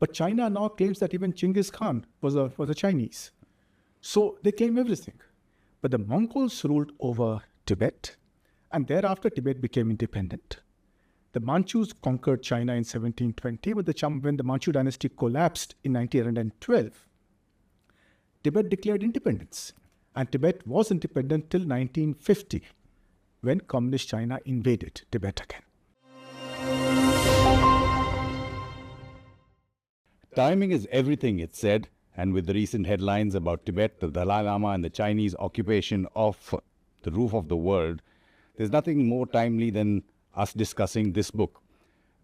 But China now claims that even Genghis Khan was a Chinese. So they claim everything. But the Mongols ruled over Tibet, and thereafter Tibet became independent. The Manchus conquered China in 1720, but when the Manchu dynasty collapsed in 1912, Tibet declared independence. And Tibet was independent till 1950, when Communist China invaded Tibet again. Timing is everything, it's said, and with the recent headlines about Tibet, the Dalai Lama and the Chinese occupation of the roof of the world, there's nothing more timely than us discussing this book.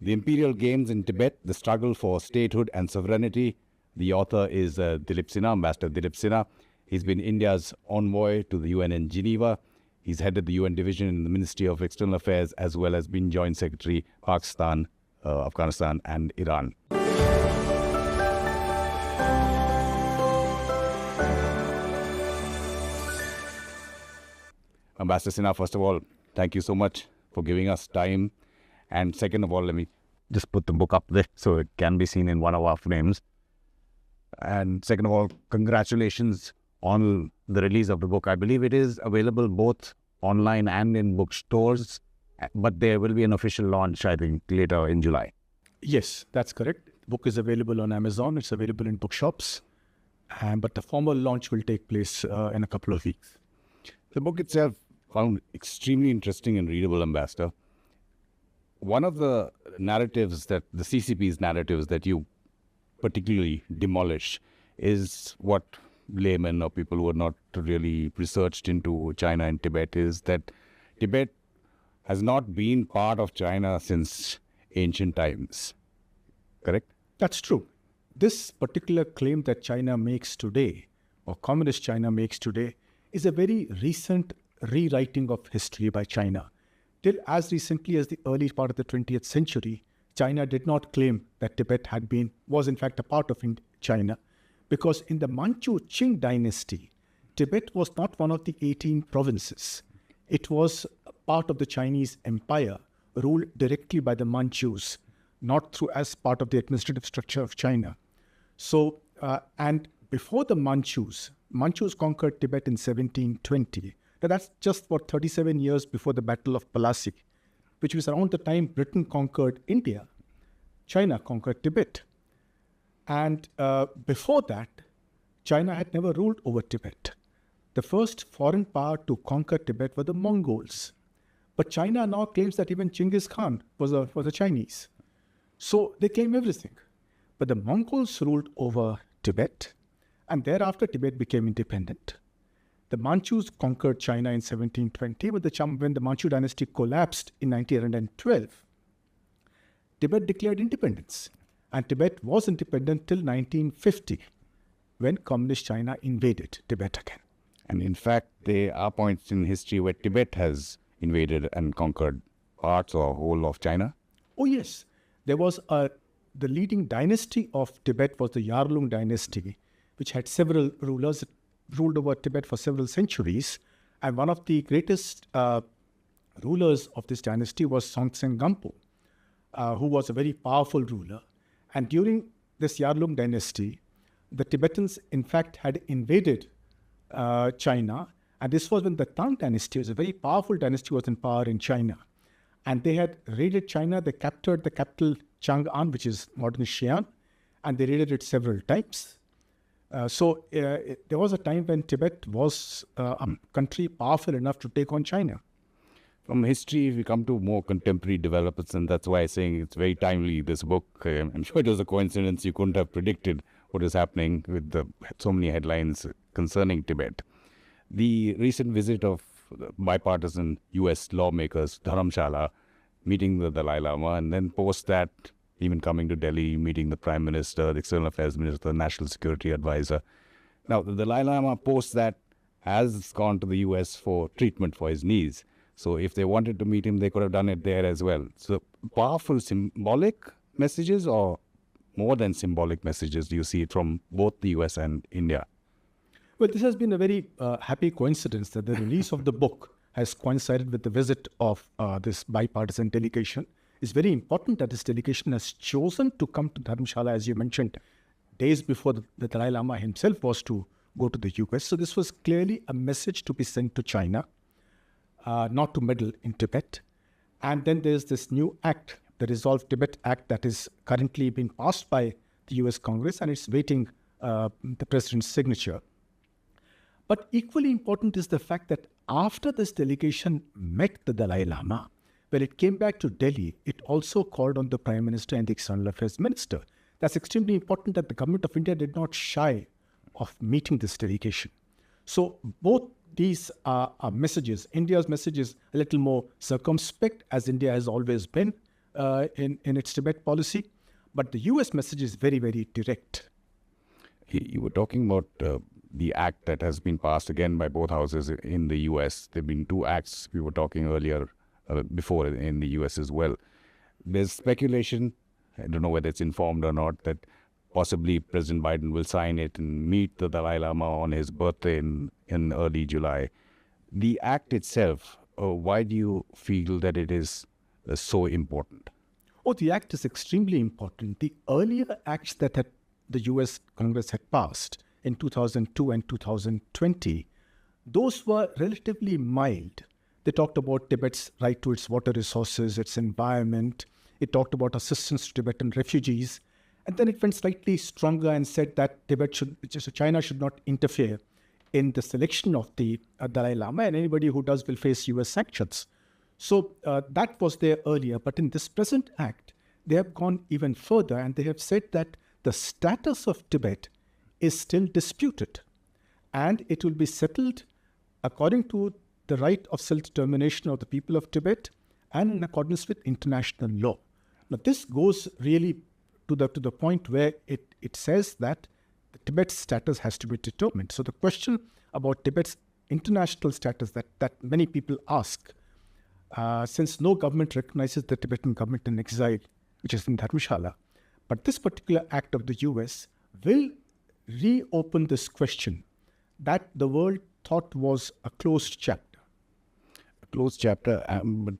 The Imperial Games in Tibet, the struggle for statehood and sovereignty. The author is Dilip Sinha, Ambassador Dilip Sinha. He's been India's envoy to the UN in Geneva. He's headed the UN division in the Ministry of External Affairs, as well as been Joint Secretary, Pakistan, Afghanistan and Iran. Ambassador Sinha, first of all, thank you so much for giving us time. And second of all, let me just put the book up there so it can be seen in one of our frames. And second of all, congratulations on the release of the book. I believe it is available both online and in bookstores, but there will be an official launch, I think, later in July. Yes, that's correct. The book is available on Amazon. It's available in bookshops. But the formal launch will take place in a couple of weeks. The book itself found extremely interesting and readable, Ambassador. One of the narratives that the CCP's narratives that you particularly demolish is what laymen or people who are not really researched into China and Tibet is that Tibet has not been part of China since ancient times. Correct? That's true. This particular claim that China makes today, or Communist China makes today, is a very recent rewriting of history by China. Till as recently as the early part of the 20th century, China did not claim that Tibet was in fact a part of China, because in the Manchu Qing dynasty, Tibet was not one of the 18 provinces. It was part of the Chinese empire, ruled directly by the Manchus, not through as part of the administrative structure of China. So, and before the Manchus conquered Tibet in 1720. Now that's just 37 years before the Battle of Plassey, which was around the time Britain conquered India. China conquered Tibet. And before that, China had never ruled over Tibet. The first foreign power to conquer Tibet were the Mongols. But China now claims that even Genghis Khan was a Chinese. So they claim everything. But the Mongols ruled over Tibet, and thereafter Tibet became independent. The Manchus conquered China in 1720, but when the Manchu dynasty collapsed in 1912, Tibet declared independence. And Tibet was independent till 1950, when Communist China invaded Tibet again. And in fact, there are points in history where Tibet has invaded and conquered parts or whole of China. Oh yes, there was the leading dynasty of Tibet was the Yarlung dynasty, which had several rulers, ruled over Tibet for several centuries. And one of the greatest rulers of this dynasty was Songtsen Gampo, who was a very powerful ruler. And during this Yarlung dynasty, the Tibetans, in fact, had invaded China. And this was when the Tang dynasty, was a very powerful dynasty, was in power in China. And they had raided China. They captured the capital Chang'an, which is modern Xi'an, and they raided it several times. So there was a time when Tibet was a country powerful enough to take on China. From history, we come to more contemporary developments, and that's why I'm saying it's very timely, this book. I'm sure it was a coincidence. You couldn't have predicted what is happening with so many headlines concerning Tibet. The recent visit of bipartisan U.S. lawmakers, Dharamshala, meeting the Dalai Lama, and then post that, even coming to Delhi, meeting the Prime Minister, the External Affairs Minister, the National Security Advisor. Now, the Dalai Lama post that has gone to the US for treatment for his knees. So if they wanted to meet him, they could have done it there as well. So powerful symbolic messages, or more than symbolic messages, do you see it from both the US and India? Well, this has been a very happy coincidence that the release of the book has coincided with the visit of this bipartisan delegation. It's very important that this delegation has chosen to come to Dharamshala, as you mentioned, days before the Dalai Lama himself was to go to the US. So this was clearly a message to be sent to China, not to meddle in Tibet. And then there's this new act, the Resolve Tibet Act, that is currently being passed by the US Congress, and it's waiting the president's signature. But equally important is the fact that after this delegation met the Dalai Lama, when it came back to Delhi, it also called on the Prime Minister and the External Affairs Minister. That's extremely important that the government of India did not shy of meeting this delegation. So both these are messages. India's message is a little more circumspect, as India has always been in its Tibet policy. But the US message is very, very direct. You were talking about the act that has been passed again by both houses in the US. There have been two acts we were talking earlier, before in the US as well. There's speculation, I don't know whether it's informed or not, that possibly President Biden will sign it and meet the Dalai Lama on his birthday in early July. The act itself, why do you feel that it is so important? Oh, the act is extremely important. The earlier acts that the US Congress had passed in 2002 and 2020, those were relatively mild. They talked about Tibet's right to its water resources, its environment. It talked about assistance to Tibetan refugees. And then it went slightly stronger and said that China should not interfere in the selection of the Dalai Lama, and anybody who does will face US sanctions. So that was there earlier. But in this present act, they have gone even further, and they have said that the status of Tibet is still disputed, and it will be settled according to the right of self-determination of the people of Tibet and in accordance with international law. Now, this goes really to the point where it says that the Tibet's status has to be determined. So the question about Tibet's international status that many people ask, since no government recognizes the Tibetan government in exile, which is in Dharamshala, but this particular act of the US will reopen this question that the world thought was a closed chapter. Closed chapter, but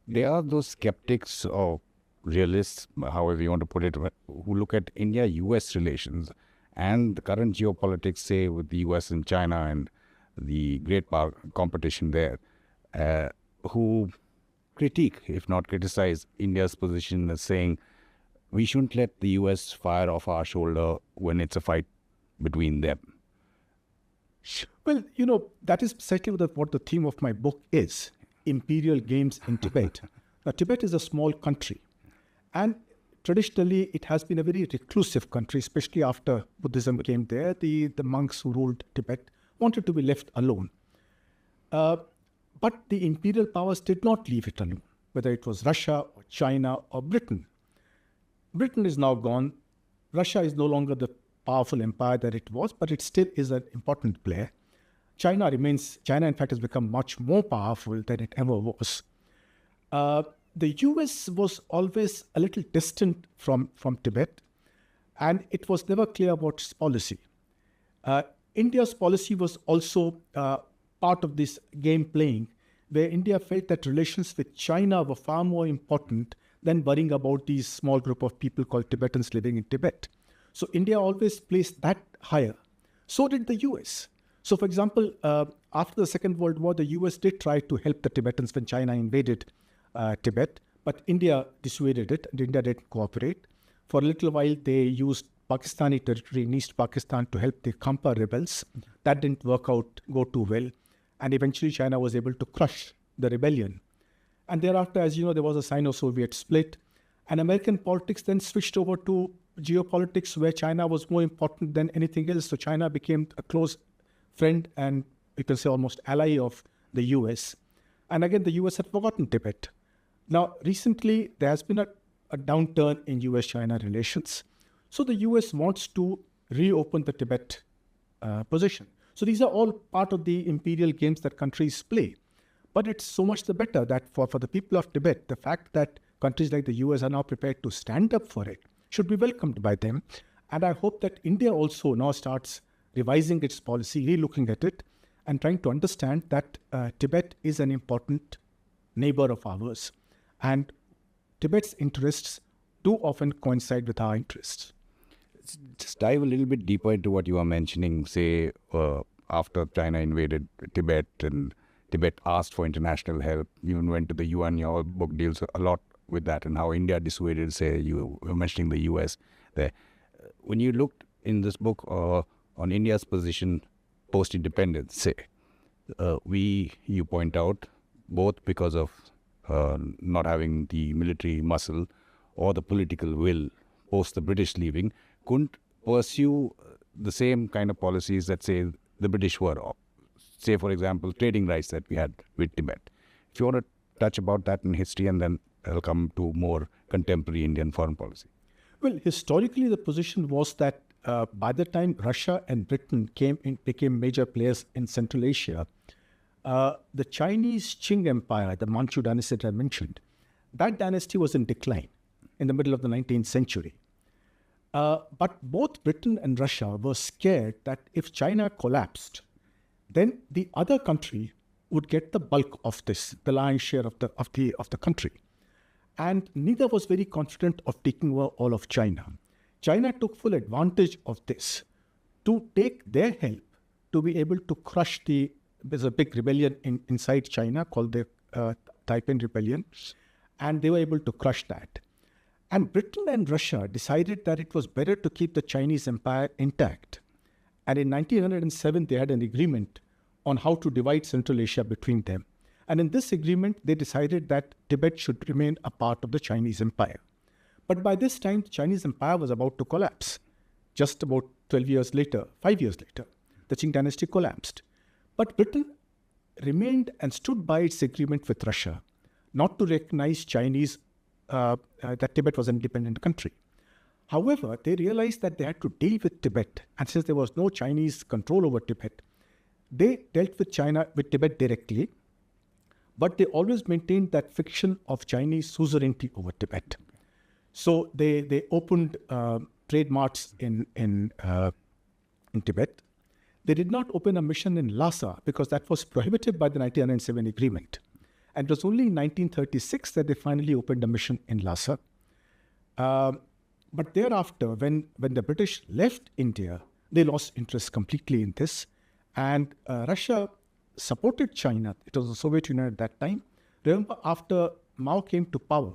there are those skeptics or realists, however you want to put it, who look at India-US relations and the current geopolitics, say, with the US and China and the great power competition there, who critique, if not criticize, India's position as saying we shouldn't let the US fire off our shoulder when it's a fight between them. Well, that is precisely what the theme of my book is, Imperial Games in Tibet. Now, Tibet is a small country, and traditionally it has been a very reclusive country, especially after Buddhism came there. The monks who ruled Tibet wanted to be left alone. But the imperial powers did not leave it alone, whether it was Russia or China or Britain. Britain is now gone. Russia is no longer the powerful empire that it was, but it still is an important player. China, in fact, has become much more powerful than it ever was. The US was always a little distant from Tibet, and it was never clear about its policy. India's policy was also part of this game playing, where India felt that relations with China were far more important than worrying about these small group of people called Tibetans living in Tibet. So India always placed that higher. So did the US. So, for example, after the Second World War, the US did try to help the Tibetans when China invaded Tibet, but India dissuaded it, and India didn't cooperate. For a little while, they used Pakistani territory in East Pakistan to help the Khampa rebels. That didn't go too well. And eventually, China was able to crush the rebellion. And thereafter, as you know, there was a Sino-Soviet split. And American politics then switched over to geopolitics, where China was more important than anything else. So China became a close friend and, you can say, almost ally of the US. And again, the US had forgotten Tibet. Now, recently, there has been a downturn in US-China relations. So the US wants to reopen the Tibet position. So these are all part of the imperial games that countries play. But it's so much the better that for the people of Tibet, the fact that countries like the US are now prepared to stand up for it should be welcomed by them. And I hope that India also now starts revising its policy, re-looking at it, and trying to understand that Tibet is an important neighbor of ours. And Tibet's interests do often coincide with our interests. Just dive a little bit deeper into what you are mentioning, say, after China invaded Tibet and Tibet asked for international help, even went to the UN. Your book deals a lot with that and how India dissuaded, say, you were mentioning the US there. When you looked in this book on India's position post-independence, say, you point out, both because of not having the military muscle or the political will post the British leaving, couldn't pursue the same kind of policies that, say, the British were, say, for example, trading rights that we had with Tibet. If you want to touch about that in history, and then I'll come to more contemporary Indian foreign policy. Well, historically, the position was that by the time Russia and Britain became major players in Central Asia, the Chinese Qing Empire, the Manchu dynasty that I mentioned, that dynasty was in decline in the middle of the 19th century. But both Britain and Russia were scared that if China collapsed, then the other country would get the bulk of this, the lion's share of the country. And neither was very confident of taking over all of China. China took full advantage of this to take their help to be able to crush there's a big rebellion inside China called the Taiping Rebellion, and they were able to crush that. And Britain and Russia decided that it was better to keep the Chinese empire intact. And in 1907, they had an agreement on how to divide Central Asia between them. And in this agreement, they decided that Tibet should remain a part of the Chinese empire. But by this time, the Chinese empire was about to collapse. Just about 5 years later, the Qing dynasty collapsed. But Britain remained and stood by its agreement with Russia not to recognize that Tibet was an independent country. However, they realized that they had to deal with Tibet, and since there was no Chinese control over Tibet, they dealt with Tibet directly, but they always maintained that fiction of Chinese suzerainty over Tibet. So they opened trade marts in Tibet. They did not open a mission in Lhasa because that was prohibited by the 1907 agreement. And it was only in 1936 that they finally opened a mission in Lhasa. But thereafter, when the British left India, they lost interest completely in this. And Russia supported China. It was the Soviet Union at that time. Remember, after Mao came to power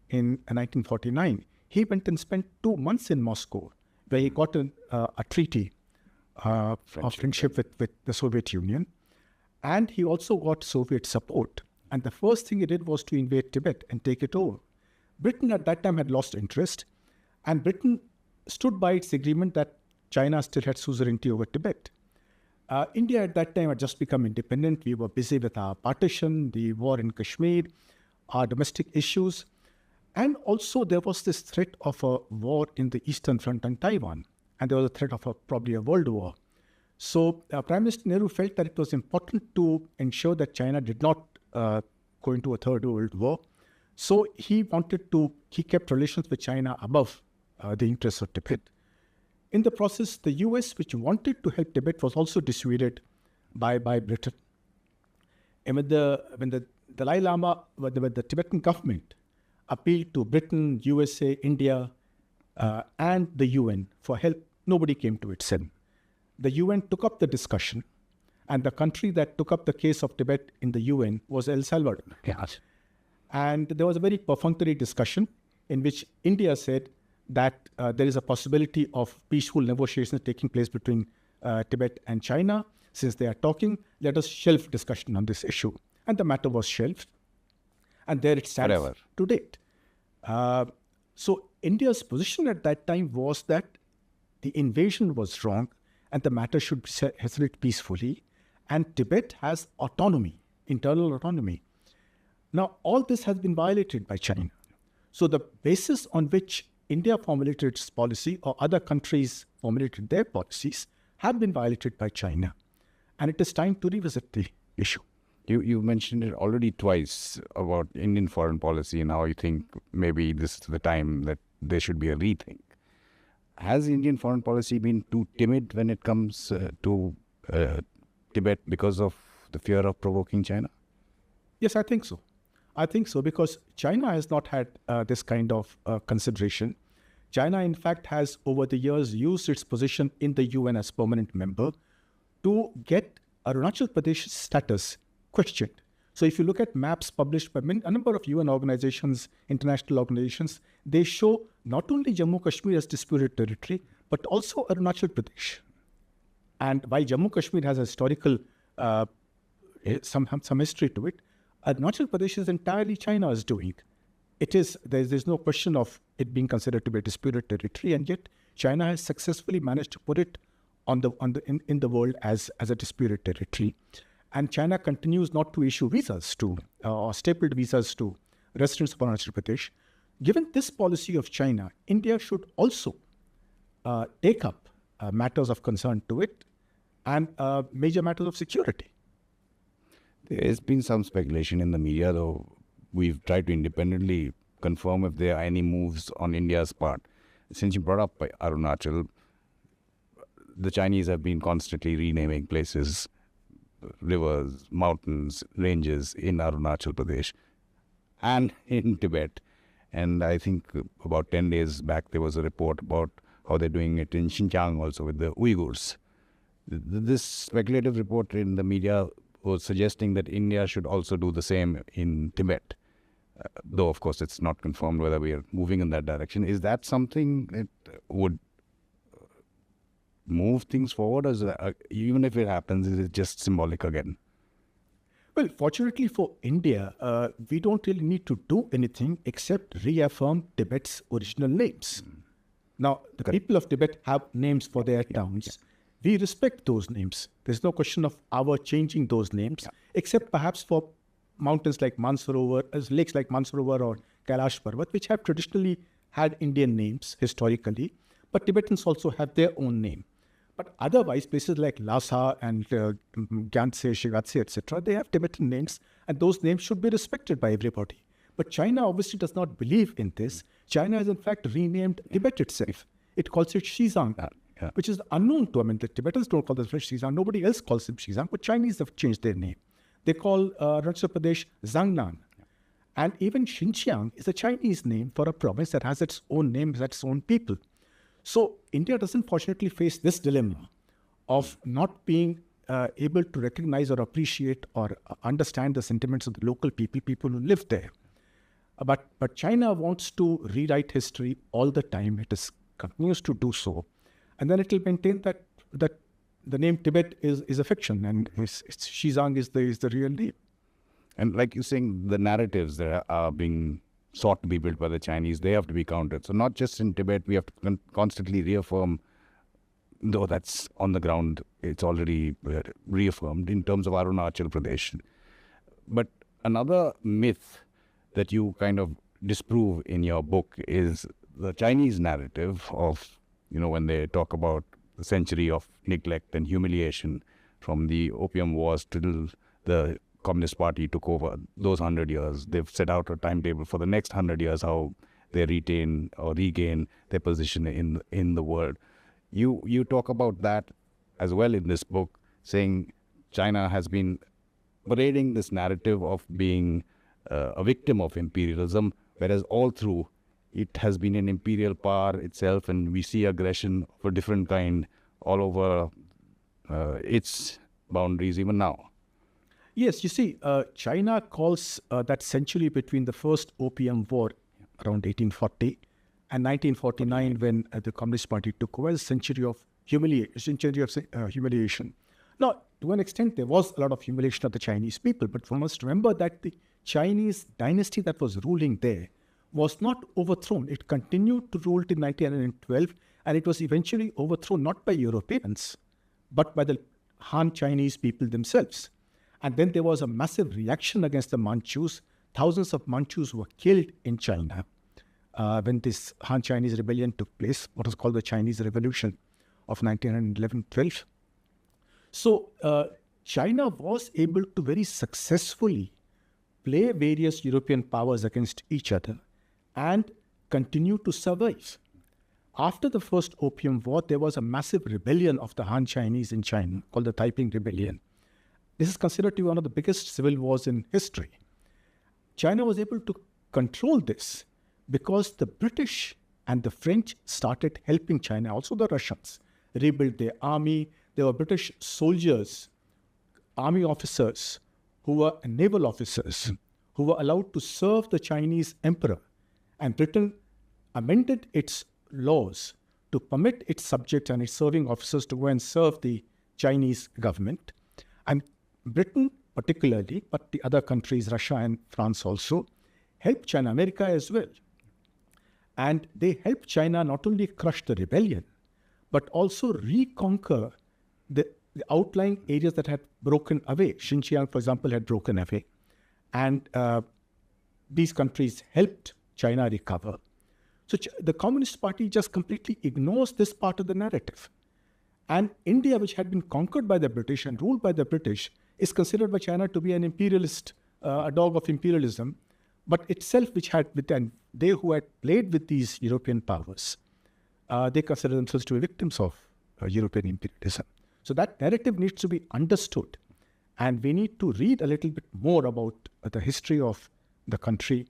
in 1949, he went and spent 2 months in Moscow, where he got a treaty of friendship with the Soviet Union. And he also got Soviet support. And the first thing he did was to invade Tibet and take it over. Britain at that time had lost interest, and Britain stood by its agreement that China still had suzerainty over Tibet. India at that time had just become independent. We were busy with our partition, the war in Kashmir, our domestic issues. And also there was this threat of a war in the Eastern Front on Taiwan. And there was a threat of probably a world war. So Prime Minister Nehru felt that it was important to ensure that China did not go into a third world war. So he kept relations with China above the interests of Tibet. In the process, the US, which wanted to help Tibet, was also dissuaded by Britain. And when the Dalai Lama, when the Tibetan government appealed to Britain, USA, India, and the UN for help, nobody came to its aid. The UN took up the discussion, and the country that took up the case of Tibet in the UN was El Salvador. Yes. And there was a very perfunctory discussion in which India said that there is a possibility of peaceful negotiations taking place between Tibet and China. Since they are talking, let us shelve discussion on this issue. And the matter was shelved. And there it stands to date. So India's position at that time was that the invasion was wrong and the matter should be settled peacefully. And Tibet has autonomy, internal autonomy. Now, all this has been violated by China. So the basis on which India formulated its policy or other countries formulated their policies have been violated by China. And it is time to revisit the issue. You mentioned it already twice about Indian foreign policy and how you think maybe this is the time that there should be a rethink. Has Indian foreign policy been too timid when it comes to Tibet because of the fear of provoking China? Yes, I think so. I think so, because China has not had this kind of consideration. China, in fact, has over the years used its position in the UN as permanent member to get Arunachal Pradesh's status questioned. So if you look at maps published by a number of UN organizations, international organizations, they show not only Jammu Kashmir as disputed territory, but also Arunachal Pradesh. And while Jammu Kashmir has a historical, some history to it, Arunachal Pradesh is entirely China's doing. There's no question of it being considered to be a disputed territory, and yet China has successfully managed to put it in the world as a disputed territory. And China continues not to issue visas or stapled visas to residents of Arunachal Pradesh. Given this policy of China, India should also take up matters of concern to it and major matters of security. There's been some speculation in the media, though we've tried to independently confirm if there are any moves on India's part. Since you brought up Arunachal, the Chinese have been constantly renaming places, rivers, mountains, ranges in Arunachal Pradesh and in Tibet. And I think about 10 days back, there was a report about how they're doing it in Xinjiang also with the Uyghurs. This speculative report in the media was suggesting that India should also do the same in Tibet. Though, of course, it's not confirmed whether we are moving in that direction. Is that something that would move things forward? Or even if it happens, is it just symbolic again? Well, fortunately for India, we don't really need to do anything except reaffirm Tibet's original names. Now, the people of Tibet have names for their towns. We respect those names. There's no question of our changing those names, except perhaps for mountains like Mansarovar, lakes like Mansarovar or Kailash Parvat, which have traditionally had Indian names historically, but Tibetans also have their own name. But otherwise, places like Lhasa and Gyantse, Shigatse, etc., they have Tibetan names, and those names should be respected by everybody. But China obviously does not believe in this. China has in fact renamed Tibet itself. It calls it Xizang, which is unknown to them. The Tibetans don't call this Xizang. Nobody else calls it Xizang, but Chinese have changed their name. They call Arunachal Pradesh Zangnan. And even Xinjiang is a Chinese name for a province that has its own name, has its own people. So India doesn't fortunately face this dilemma of not being able to recognize or appreciate or understand the sentiments of the local people who live there. But China wants to rewrite history all the time. It continues to do so. And then it will maintain that the name Tibet is a fiction, and Xizang is the real name. And like you're saying, the narratives that are being sought to be built by the Chinese, they have to be countered. So not just in Tibet, we have to constantly reaffirm, though that's on the ground, it's already reaffirmed in terms of Arunachal Pradesh. But another myth that you kind of disprove in your book is the Chinese narrative of, when they talk about the century of neglect and humiliation from the Opium Wars till the Communist Party took over, those 100 years. They've set out a timetable for the next 100 years, how they retain or regain their position in the world. You talk about that as well in this book, saying China has been parading this narrative of being a victim of imperialism, whereas all through it has been an imperial power itself, and we see aggression of a different kind all over its boundaries even now. Yes, you see, China calls that century between the first Opium War around 1840 and 1949, when the Communist Party took over, a century of humiliation. Now, to an extent, there was a lot of humiliation of the Chinese people, but we must remember that the Chinese dynasty that was ruling there was not overthrown. It continued to rule till 1912, and it was eventually overthrown not by Europeans, but by the Han Chinese people themselves. And then there was a massive reaction against the Manchus. Thousands of Manchus were killed in China when this Han Chinese rebellion took place, what was called the Chinese Revolution of 1911-12. So China was able to very successfully play various European powers against each other and continue to survive. After the first Opium War, there was a massive rebellion of the Han Chinese in China called the Taiping Rebellion. This is considered to be one of the biggest civil wars in history. China was able to control this because the British and the French started helping China, also the Russians, rebuild their army. There were British soldiers, army officers, who were naval officers, who were allowed to serve the Chinese emperor. And Britain amended its laws to permit its subjects and its serving officers to go and serve the Chinese government. And Britain particularly, but the other countries, Russia and France also, helped China, America as well. And they helped China not only crush the rebellion, but also reconquer the outlying areas that had broken away. Xinjiang, for example, had broken away. And these countries helped China recover. So the Communist Party just completely ignores this part of the narrative. And India, which had been conquered by the British and ruled by the British, is considered by China to be an imperialist, a dog of imperialism, but itself, which had, and they who had played with these European powers, they consider themselves to be victims of European imperialism. So that narrative needs to be understood. And we need to read a little bit more about the history of the country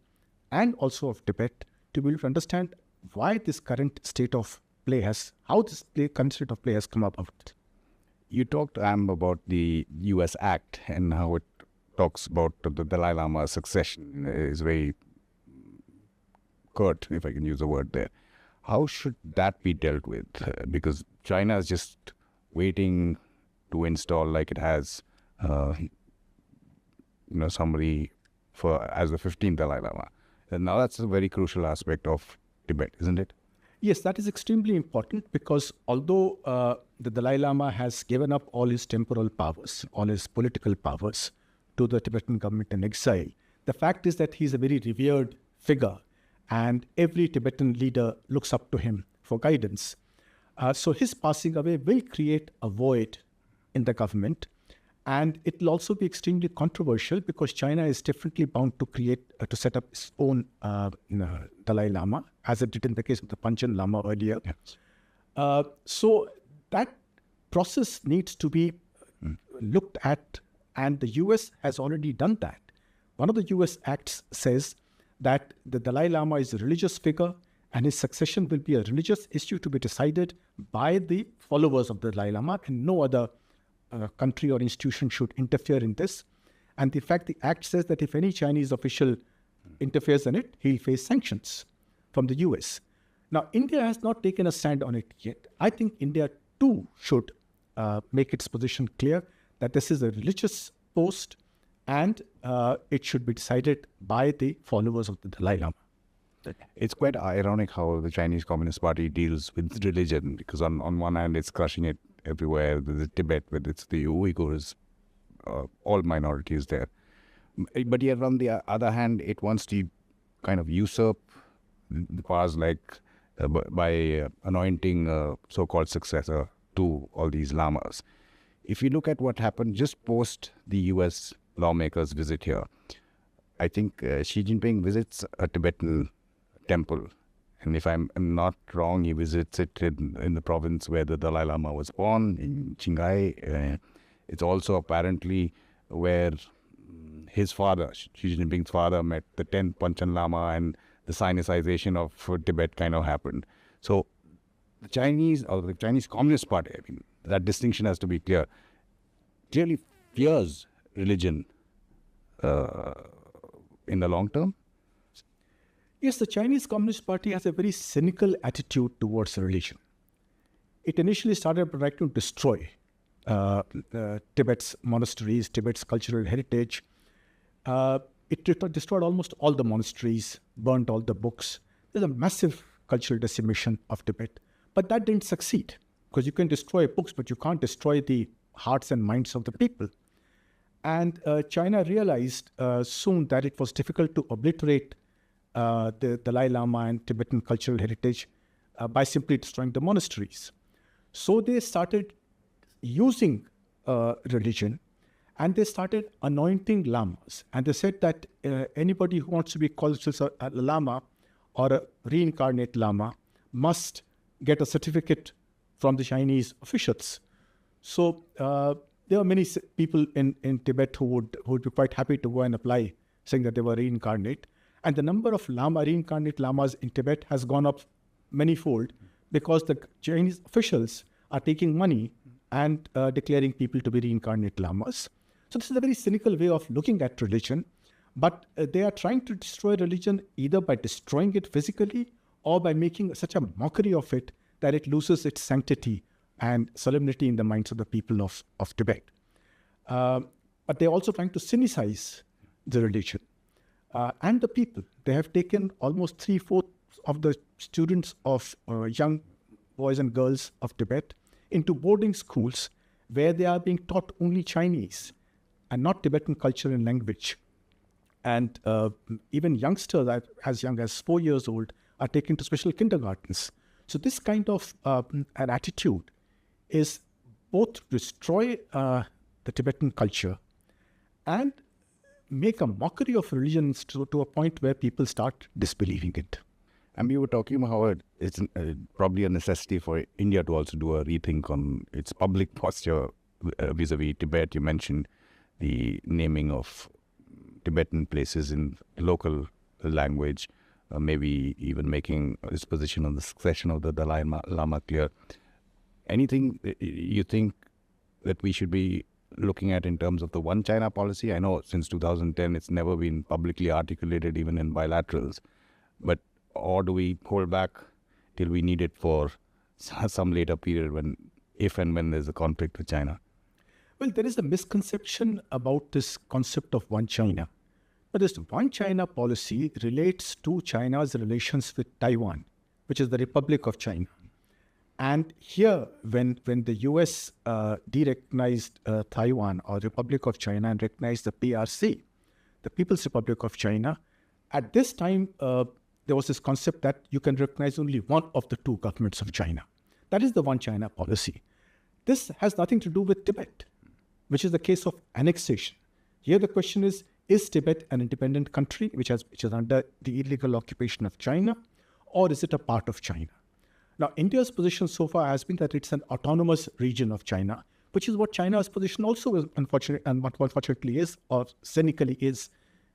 and also of Tibet to be able to understand why this current state of play has, how this current state of play has come about. You talked, about the US Act and how it talks about the Dalai Lama's succession is very curt, if I can use the word there. How should that be dealt with? Because China is just waiting to install, like it has, somebody as the 15th Dalai Lama. And now that's a very crucial aspect of Tibet, isn't it? Yes, that is extremely important because although the Dalai Lama has given up all his temporal powers, all his political powers to the Tibetan government in exile, the fact is that he's a very revered figure and every Tibetan leader looks up to him for guidance. So his passing away will create a void in the government, and it will also be extremely controversial because China is definitely bound to set up its own Dalai Lama, as it did in the case of the Panchen Lama earlier. Yes. So that process needs to be looked at, and the US has already done that. One of the US acts says that the Dalai Lama is a religious figure and his succession will be a religious issue to be decided by the followers of the Dalai Lama, and no other country or institution should interfere in this. And in fact, the act says that if any Chinese official interferes in it, he'll face sanctions from the US. Now, India has not taken a stand on it yet. I think India too should make its position clear that this is a religious post and it should be decided by the followers of the Dalai Lama. It's quite ironic how the Chinese Communist Party deals with religion, because on one hand it's crushing it everywhere. The Tibet, whether it's the Uyghurs, all minorities there. But yet on the other hand, it wants to kind of usurp the powers, like by anointing a so-called successor to all these lamas. If you look at what happened just post the US lawmakers' visit here, I think Xi Jinping visits a Tibetan temple. And if I'm not wrong, he visits it in the province where the Dalai Lama was born, in Qinghai. It's also apparently where his father, Xi Jinping's father, met the 10th Panchen Lama, and the Sinicization of Tibet kind of happened. So the Chinese Communist Party, I mean, that distinction has to be clear, clearly fears religion in the long term. Yes, the Chinese Communist Party has a very cynical attitude towards religion. It initially started by trying to destroy Tibet's monasteries, Tibet's cultural heritage. It destroyed almost all the monasteries, burnt all the books. There's a massive cultural decimation of Tibet. But that didn't succeed, because you can destroy books, but you can't destroy the hearts and minds of the people. And China realized soon that it was difficult to obliterate the Dalai Lama and Tibetan cultural heritage by simply destroying the monasteries. So they started using religion, and they started anointing lamas. And they said that anybody who wants to be called a lama or a reincarnate lama must get a certificate from the Chinese officials. So there are many people in Tibet who would be quite happy to go and apply saying that they were reincarnate. And the number of reincarnate lamas in Tibet has gone up many-fold because the Chinese officials are taking money and declaring people to be reincarnate lamas. So this is a very cynical way of looking at religion, but they are trying to destroy religion either by destroying it physically or by making such a mockery of it that it loses its sanctity and solemnity in the minds of the people of Tibet. But they're also trying to cynicize the religion and the people. They have taken almost 3/4 of the students of young boys and girls of Tibet into boarding schools where they are being taught only Chinese and not Tibetan culture and language. And even youngsters as young as 4 years old are taken to special kindergartens. So this kind of an attitude is both to destroy the Tibetan culture and make a mockery of religion to a point where people start disbelieving it. And we were talking about how it's probably a necessity for India to also do a rethink on its public posture vis-a-vis Tibet. You mentioned the naming of Tibetan places in local language, maybe even making his position on the succession of the Dalai Lama clear. Anything you think that we should be looking at in terms of the One China policy? I know since 2010 it's never been publicly articulated even in bilaterals, but or do we hold back till we need it for some later period if and when there's a conflict with China? Well, there is a misconception about this concept of One China. But this One China policy relates to China's relations with Taiwan, which is the Republic of China. And here, when the US de-recognized Taiwan or Republic of China and recognized the PRC, the People's Republic of China, at this time, there was this concept that you can recognize only one of the two governments of China. That is the One China policy. This has nothing to do with Tibet, which is the case of annexation. Here the question is Tibet an independent country which is under the illegal occupation of China, or is it a part of China? Now, India's position so far has been that it's an autonomous region of China, which is what China's position also is, unfortunately is, or cynically is,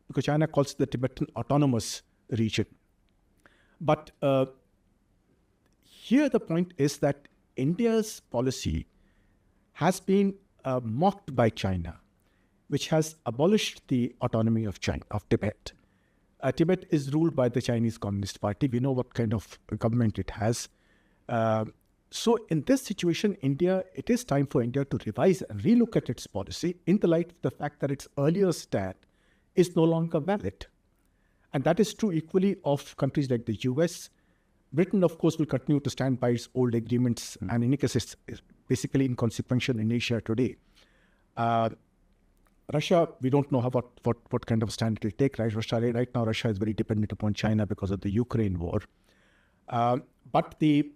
because China calls it the Tibetan Autonomous Region. But here the point is that India's policy has been mocked by China, which has abolished the autonomy of Tibet. Tibet is ruled by the Chinese Communist Party. We know what kind of government it has. So in this situation, it is time for India to revise and relook at its policy in the light of the fact that its earlier stand is no longer valid. And that is true equally of countries like the US. Britain, of course, will continue to stand by its old agreements, and in any case, it's basically inconsequential in Asia today. Russia, we don't know what kind of stand it will take. Right now, Russia is very dependent upon China because of the Ukraine war. But the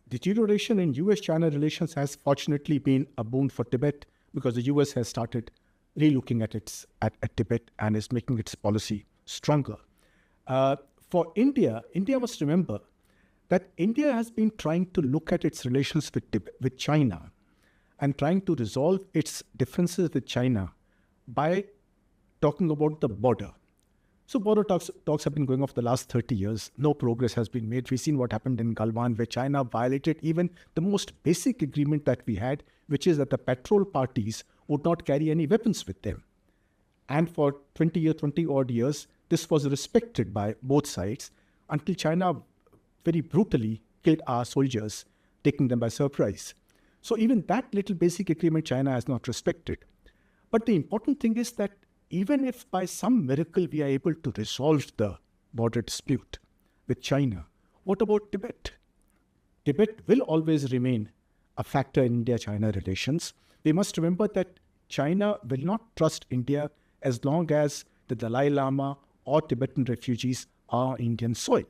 deterioration in US-China relations has fortunately been a boon for Tibet because the US has started relooking at Tibet and is making its policy stronger. For India must remember that India has been trying to look at its relations with China and trying to resolve its differences with China by talking about the border. So border talks have been going on for the last 30 years. No progress has been made. We've seen what happened in Galwan, where China violated even the most basic agreement that we had, which is that the patrol parties would not carry any weapons with them. And for 20 odd years, this was respected by both sides until China very brutally killed our soldiers, taking them by surprise. So even that little basic agreement China has not respected. But the important thing is that even if by some miracle we are able to resolve the border dispute with China, what about Tibet? Tibet will always remain a factor in India-China relations. We must remember that China will not trust India as long as the Dalai Lama or Tibetan refugees are on Indian soil.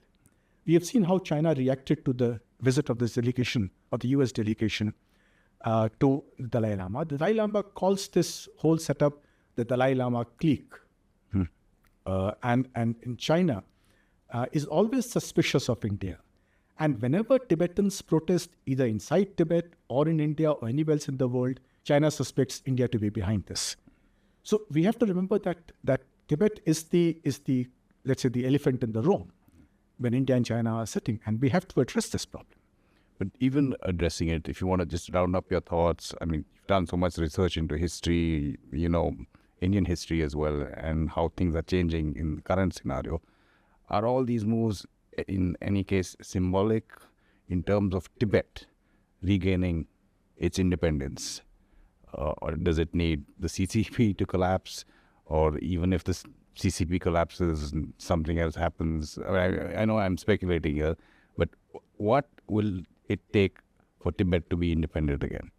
We have seen how China reacted to the visit of this delegation, of the US delegation, to the Dalai Lama. The Dalai Lama calls this whole setup the Dalai Lama clique. And in China is always suspicious of India. And whenever Tibetans protest either inside Tibet or in India or anywhere else in the world, China suspects India to be behind this. So we have to remember that Tibet is the let's say the elephant in the room when India and China are sitting, and we have to address this problem. But even addressing it, if you want to just round up your thoughts, I mean, you've done so much research into history, Indian history as well, and how things are changing in the current scenario. Are all these moves, in any case, symbolic in terms of Tibet regaining its independence? Or does it need the CCP to collapse? Or even if the CCP collapses and something else happens? I know I'm speculating here, but what will it take for Tibet to be independent again?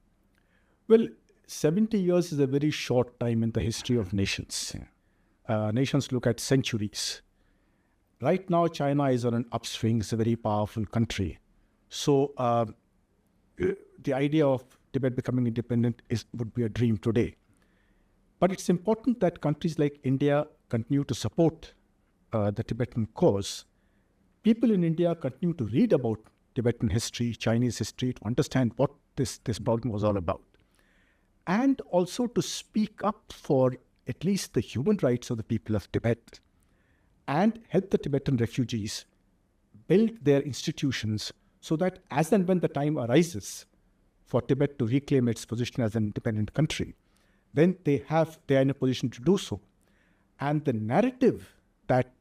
Well, 70 years is a very short time in the history of nations. Nations look at centuries. Right now, China is on an upswing. It's a very powerful country. So the idea of Tibet becoming independent would be a dream today. But it's important that countries like India continue to support the Tibetan cause. People in India continue to read about Tibetan history, Chinese history, to understand what this problem was all about. And also to speak up for at least the human rights of the people of Tibet and help the Tibetan refugees build their institutions so that as and when the time arises for Tibet to reclaim its position as an independent country, then they are in a position to do so. And the narrative that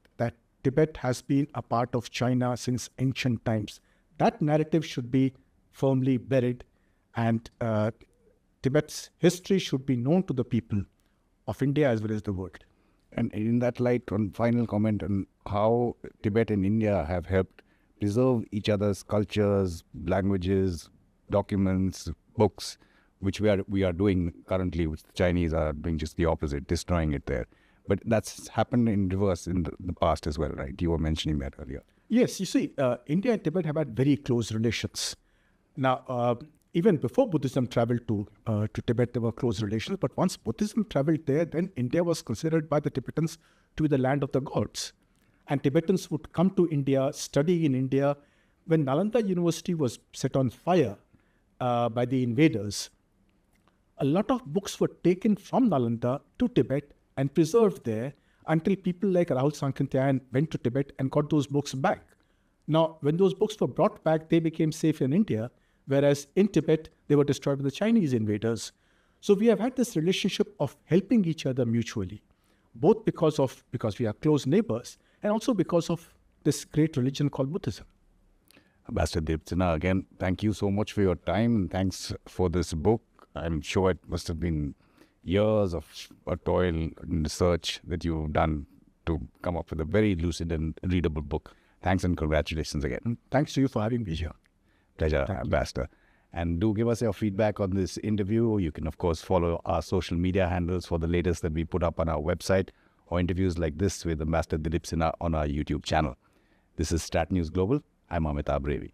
Tibet has been a part of China since ancient times, that narrative should be firmly buried, and Tibet's history should be known to the people of India as well as the world. And in that light, one final comment on how Tibet and India have helped preserve each other's cultures, languages, documents, books, which we are doing currently, which the Chinese are doing just the opposite, destroying it there. But that's happened in reverse in the past as well, right? You were mentioning that earlier. Yes, you see, India and Tibet have had very close relations. Now, even before Buddhism traveled to Tibet, there were close relations. But once Buddhism traveled there, then India was considered by the Tibetans to be the land of the gods. And Tibetans would come to India, study in India. When Nalanda University was set on fire by the invaders, a lot of books were taken from Nalanda to Tibet and preserved there until people like Rahul Sankrityayan went to Tibet and got those books back. Now, when those books were brought back, they became safe in India, whereas in Tibet, they were destroyed by the Chinese invaders. So we have had this relationship of helping each other mutually, both because we are close neighbors and also because of this great religion called Buddhism. Ambassador Dilip Sinha, again, thank you so much for your time and thanks for this book. I'm sure it must have been years of toil and research that you've done to come up with a very lucid and readable book. Thanks and congratulations again. Thanks to you for having me here. Pleasure, Ambassador. And do give us your feedback on this interview. You can, of course, follow our social media handles for the latest that we put up on our website, or interviews like this with Ambassador Dilip Sinha on our YouTube channel. This is Stat News Global. I'm Amitabh Revi.